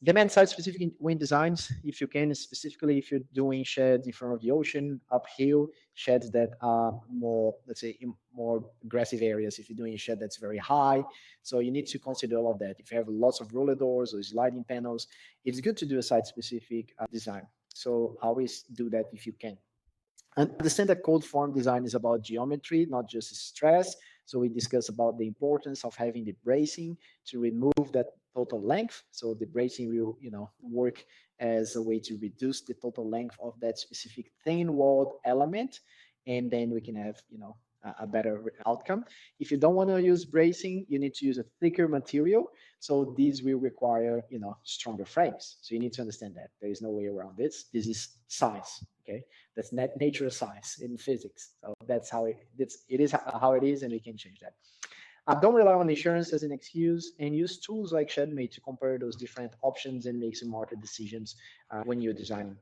Demand side specific wind designs, if you can, specifically if you're doing sheds in front of the ocean, uphill, sheds that are more, let's say, in more aggressive areas. If you're doing a shed that's very high, so you need to consider all of that. If you have lots of roller doors or sliding panels, it's good to do a site specific design. So always do that if you can. Understand that cold form design is about geometry, not just stress. So we discussed about the importance of having the bracing to remove that total length. So the bracing will, work as a way to reduce the total length of that specific thin walled element, and then we can have, a better outcome. If you don't want to use bracing, you need to use a thicker material. So these will require, stronger frames. So you need to understand that there is no way around this. This is science. Okay, that's natural science in physics. So that's how it is how it is, and we can change that. Don't rely on insurance as an excuse, and use tools like ShedMate to compare those different options and make smarter decisions when you're designing.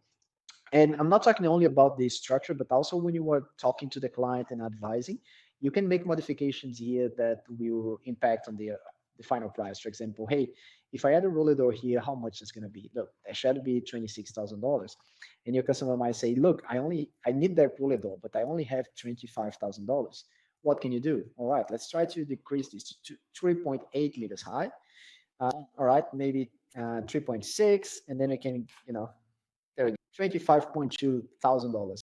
And I'm not talking only about the structure, but also when you are talking to the client and advising, you can make modifications here that will impact on the final price. For example, hey, if I add a roller door here, how much is going to be? Look, that should be $26,000. And your customer might say, look, I need that roller door, but I only have $25,000. What can you do? All right, let's try to decrease this to 3.8 meters high. All right, maybe 3.6, and then we can, there we go, $25,200.